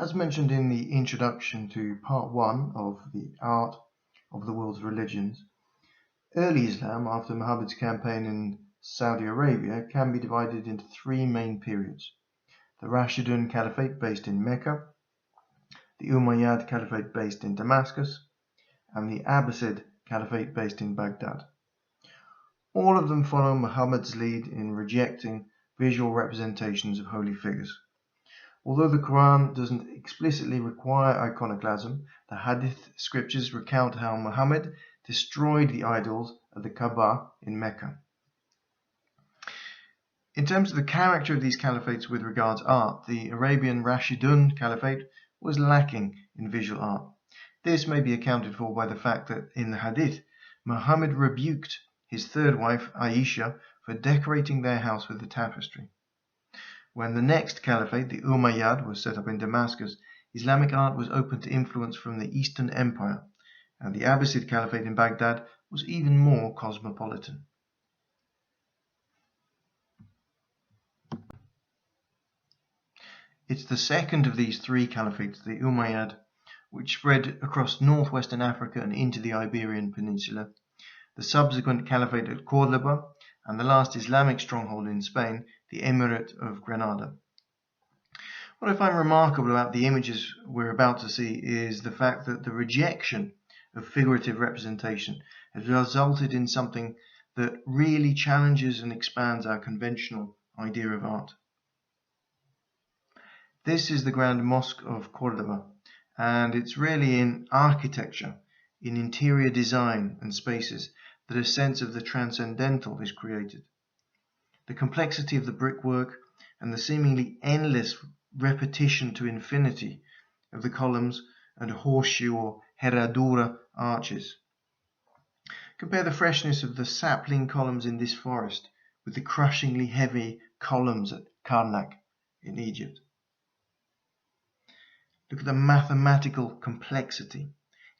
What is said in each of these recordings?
As mentioned in the introduction to part 1 of the Art of the World's Religions, early Islam after Muhammad's campaign in Saudi Arabia can be divided into 3 main periods: the Rashidun Caliphate based in Mecca, the Umayyad Caliphate based in Damascus, and the Abbasid Caliphate based in Baghdad. All of them follow Muhammad's lead in rejecting visual representations of holy figures. Although the Quran doesn't explicitly require iconoclasm, the Hadith scriptures recount how Muhammad destroyed the idols of the Kaaba in Mecca. In terms of the character of these caliphates with regards art, the Arabian Rashidun Caliphate was lacking in visual art. This may be accounted for by the fact that in the Hadith, Muhammad rebuked his third wife, Aisha, for decorating their house with a tapestry. When the next caliphate, the Umayyad, was set up in Damascus, Islamic art was open to influence from the Eastern Empire, and the Abbasid Caliphate in Baghdad was even more cosmopolitan. It's the second of these 3 caliphates, the Umayyad, which spread across northwestern Africa and into the Iberian Peninsula, the subsequent caliphate at Cordoba, and the last Islamic stronghold in Spain, the Emirate of Granada. What I find remarkable about the images we're about to see is the fact that the rejection of figurative representation has resulted in something that really challenges and expands our conventional idea of art. This is the Grand Mosque of Cordoba, and it's really in architecture, in interior design and spaces, that a sense of the transcendental is created. The complexity of the brickwork and the seemingly endless repetition to infinity of the columns and horseshoe or herradura arches. Compare the freshness of the sapling columns in this forest with the crushingly heavy columns at Karnak in Egypt. Look at the mathematical complexity,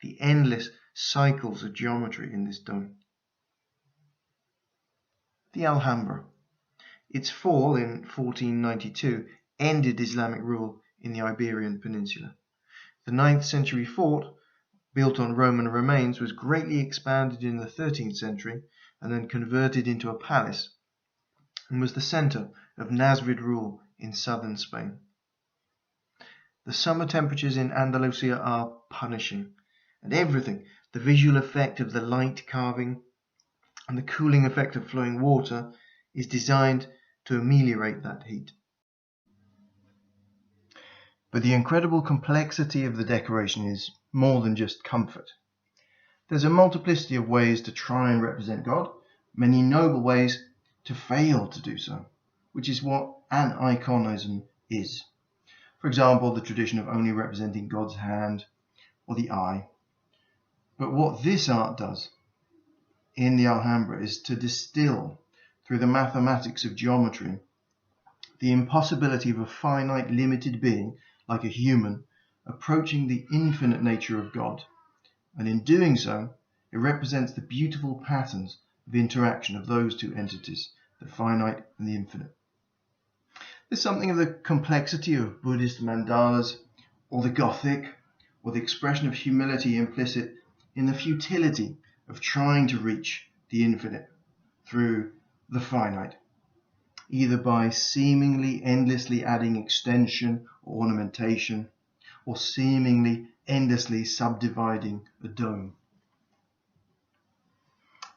the endless cycles of geometry in this dome. The Alhambra. Its fall in 1492 ended Islamic rule in the Iberian Peninsula. The 9th century fort, built on Roman remains, was greatly expanded in the 13th century and then converted into a palace, and was the centre of Nasrid rule in southern Spain. The summer temperatures in Andalusia are punishing, and everything, the visual effect of the light carving and the cooling effect of flowing water, is designed to ameliorate that heat. But the incredible complexity of the decoration is more than just comfort. There's a multiplicity of ways to try and represent God, many noble ways to fail to do so, which is what an iconism is. For example, the tradition of only representing God's hand or the eye. But what this art does in the Alhambra is to distill, through the mathematics of geometry, the impossibility of a finite, limited being, like a human, approaching the infinite nature of God. And in doing so, it represents the beautiful patterns of interaction of those 2 entities, the finite and the infinite. There's something of the complexity of Buddhist mandalas, or the Gothic, or the expression of humility implicit in the futility of trying to reach the infinite through the finite, either by seemingly endlessly adding extension or ornamentation, or seemingly endlessly subdividing a dome.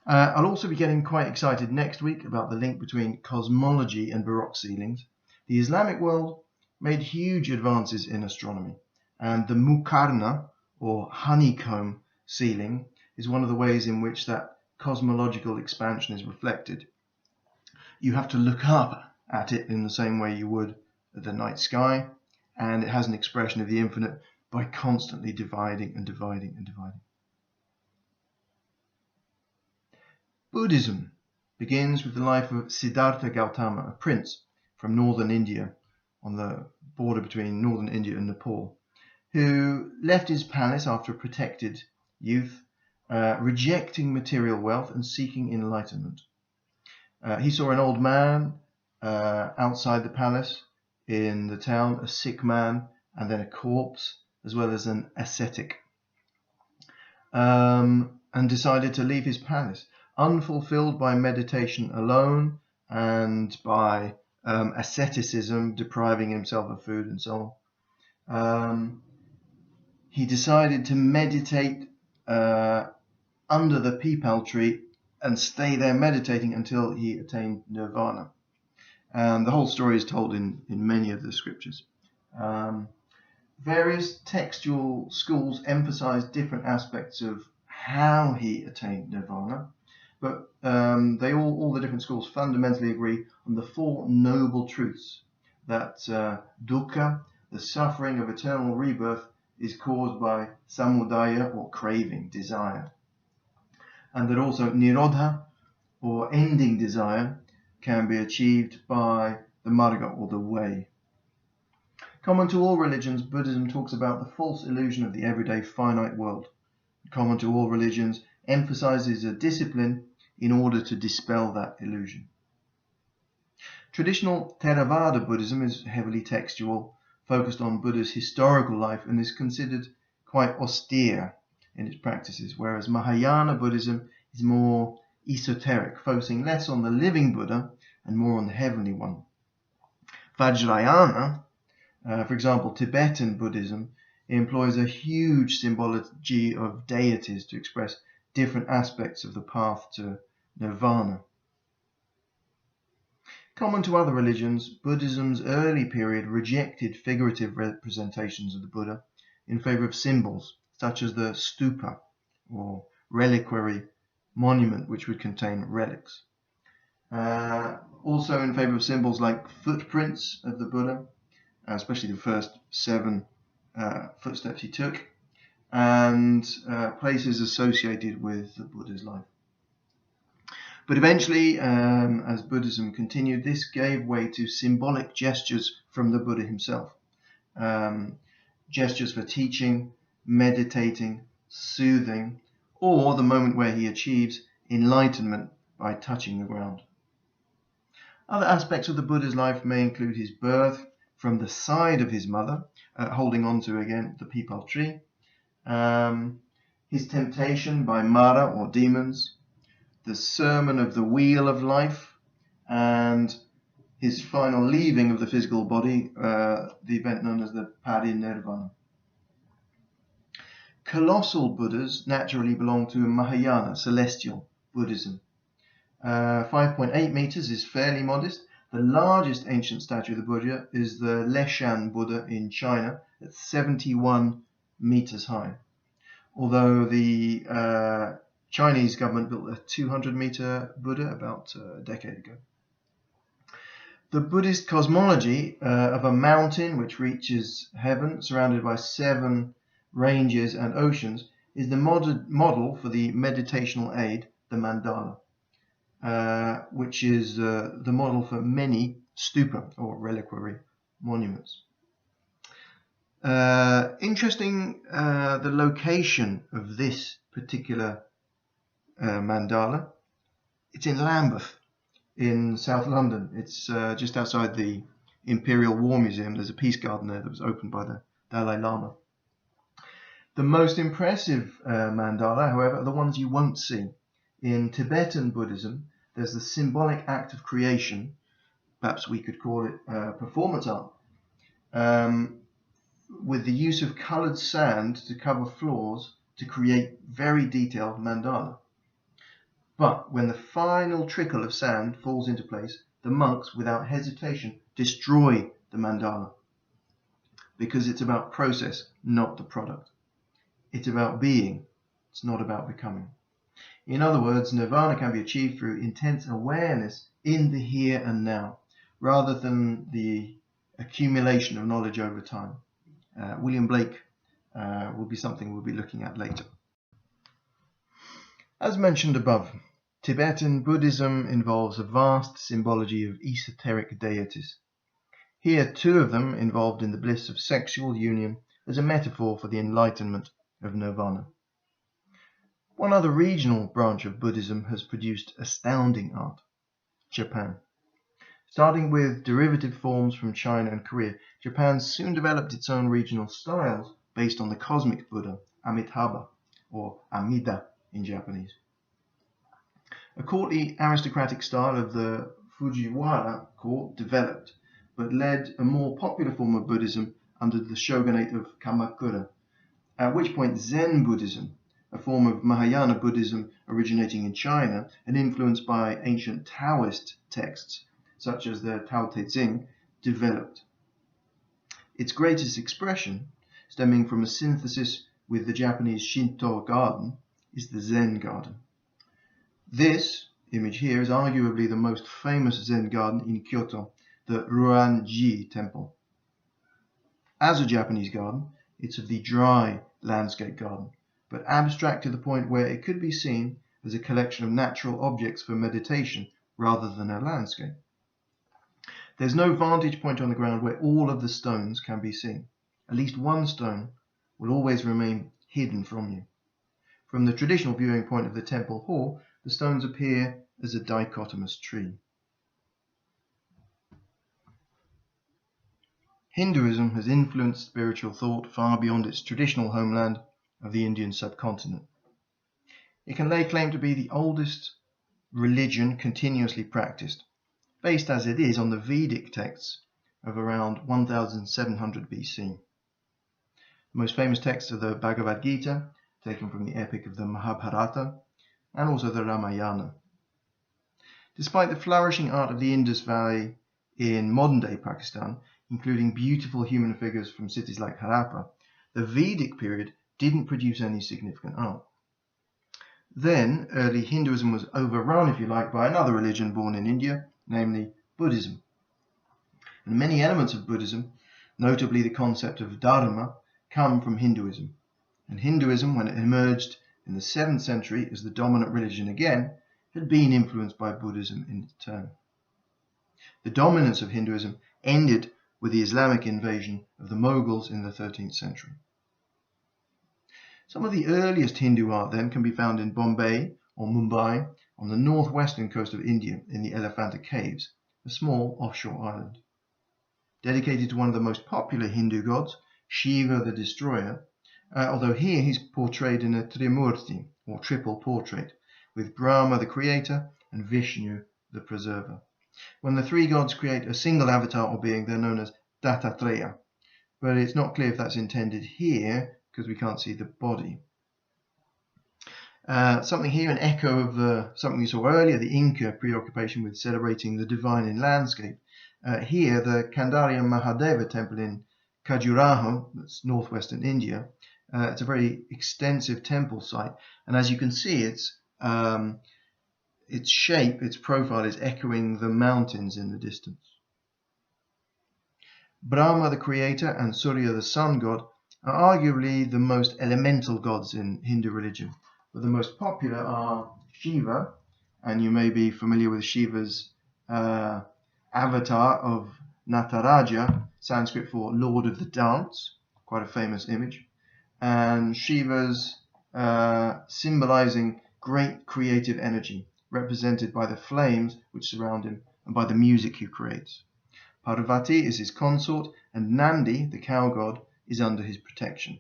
I'll also be getting quite excited next week about the link between cosmology and Baroque ceilings. The Islamic world made huge advances in astronomy, and the muqarna, or honeycomb ceiling, is one of the ways in which that cosmological expansion is reflected. You have to look up at it in the same way you would at the night sky, and it has an expression of the infinite by constantly dividing and dividing and dividing. Buddhism begins with the life of Siddhartha Gautama, a prince from northern India, on the border between northern India and Nepal, who left his palace after a protected youth, rejecting material wealth and seeking enlightenment. He saw an old man outside the palace in the town, a sick man and then a corpse, as well as an ascetic, and decided to leave his palace, unfulfilled by meditation alone and by asceticism, depriving himself of food and so on. He decided to meditate under the peepal tree and stay there meditating until he attained nirvana. And the whole story is told in many of the scriptures. Various textual schools emphasize different aspects of how he attained nirvana, but all the different schools fundamentally agree on the four noble truths: that dukkha, the suffering of eternal rebirth, is caused by samudaya, or craving, desire, and that also nirodha, or ending desire, can be achieved by the marga, or the way. Common to all religions, Buddhism talks about the false illusion of the everyday finite world. Common to all religions, emphasizes a discipline in order to dispel that illusion. Traditional Theravada Buddhism is heavily textual, focused on Buddha's historical life, and is considered quite austere in its practices, whereas Mahayana Buddhism is more esoteric, focusing less on the living Buddha and more on the heavenly one. Vajrayana, for example, Tibetan Buddhism, employs a huge symbology of deities to express different aspects of the path to nirvana. Common to other religions, Buddhism's early period rejected figurative representations of the Buddha in favor of symbols, such as the stupa, or reliquary monument, which would contain relics. Also in favor of symbols like footprints of the Buddha, especially the first 7 footsteps he took, and places associated with the Buddha's life. But eventually, as Buddhism continued, this gave way to symbolic gestures from the Buddha himself. Gestures for teaching, meditating, soothing, or the moment where he achieves enlightenment by touching the ground. Other aspects of the Buddha's life may include his birth from the side of his mother, holding on to, again, the peepal tree, his temptation by Mara, or demons, the sermon of the wheel of life, and his final leaving of the physical body, the event known as the parinirvana. Colossal Buddhas naturally belong to Mahayana, celestial Buddhism. 5.8 meters is fairly modest. The largest ancient statue of the Buddha is the Leshan Buddha in China, at 71 meters high. Although the Chinese government built a 200-meter Buddha about a decade ago. The Buddhist cosmology of a mountain which reaches heaven, surrounded by 7 ranges and oceans, is the model for the meditational aid, the mandala, which is the model for many stupa, or reliquary monuments. Interesting, the location of this particular mandala. It's in Lambeth in South London. It's just outside the Imperial War Museum. There's a peace garden there that was opened by the Dalai Lama. The most impressive mandala, however, are the ones you won't see. In Tibetan Buddhism, there's the symbolic act of creation, perhaps we could call it performance art, with the use of coloured sand to cover floors to create very detailed mandala. But when the final trickle of sand falls into place, the monks, without hesitation, destroy the mandala, because it's about process, not the product. It's about being, it's not about becoming. In other words, nirvana can be achieved through intense awareness in the here and now, rather than the accumulation of knowledge over time. William Blake will be something we'll be looking at later. As mentioned above, Tibetan Buddhism involves a vast symbology of esoteric deities. Here, 2 of them involved in the bliss of sexual union as a metaphor for the enlightenment of nirvana. One other regional branch of Buddhism has produced astounding art: Japan. Starting with derivative forms from China and Korea, Japan soon developed its own regional styles based on the cosmic Buddha, Amitabha, or Amida in Japanese. A courtly aristocratic style of the Fujiwara court developed, but led a more popular form of Buddhism under the shogunate of Kamakura, at which point Zen Buddhism, a form of Mahayana Buddhism originating in China and influenced by ancient Taoist texts, such as the Tao Te Ching, developed. Its greatest expression, stemming from a synthesis with the Japanese Shinto garden, is the Zen garden. This image here is arguably the most famous Zen garden in Kyoto, the Ruan-ji temple. As a Japanese garden, it's of the dry landscape garden, but abstract to the point where it could be seen as a collection of natural objects for meditation rather than a landscape. There's no vantage point on the ground where all of the stones can be seen. At least one stone will always remain hidden from you. From the traditional viewing point of the temple hall, the stones appear as a dichotomous tree. Hinduism has influenced spiritual thought far beyond its traditional homeland of the Indian subcontinent. It can lay claim to be the oldest religion continuously practiced, based as it is on the Vedic texts of around 1700 BC. The most famous texts are the Bhagavad Gita, taken from the epic of the Mahabharata, and also the Ramayana. Despite the flourishing art of the Indus Valley in modern-day Pakistan, including beautiful human figures from cities like Harappa, the Vedic period didn't produce any significant art. Then, early Hinduism was overrun, if you like, by another religion born in India, namely Buddhism. And many elements of Buddhism, notably the concept of Dharma, come from Hinduism. And Hinduism, when it emerged in the 7th century as the dominant religion again, had been influenced by Buddhism in turn. The dominance of Hinduism ended with the Islamic invasion of the Mughals in the 13th century. Some of the earliest Hindu art then can be found in Bombay or Mumbai on the northwestern coast of India in the Elephanta Caves, a small offshore island. Dedicated to one of the most popular Hindu gods, Shiva the Destroyer, although here he's portrayed in a Trimurti, or triple portrait, with Brahma the creator and Vishnu the preserver. When the three gods create a single avatar or being, they're known as Dattatreya, but it's not clear if that's intended here because we can't see the body. Something here, an echo of something we saw earlier, the Inca preoccupation with celebrating the divine in landscape. Here, the Kandarya Mahadeva temple in Khajuraho, that's northwestern India. It's a very extensive temple site, and as you can see, its shape, its profile is echoing the mountains in the distance. Brahma the creator and Surya the sun god are arguably the most elemental gods in Hindu religion, but the most popular are Shiva, and you may be familiar with Shiva's avatar of Nataraja, Sanskrit for Lord of the Dance, quite a famous image, and Shiva's symbolizing great creative energy, represented by the flames which surround him and by the music he creates. Parvati is his consort, and Nandi, the cow god, is under his protection.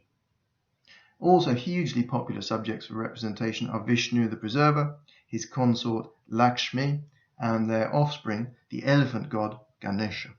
Also hugely popular subjects for representation are Vishnu the preserver, his consort Lakshmi, and their offspring, the elephant god Ganesha.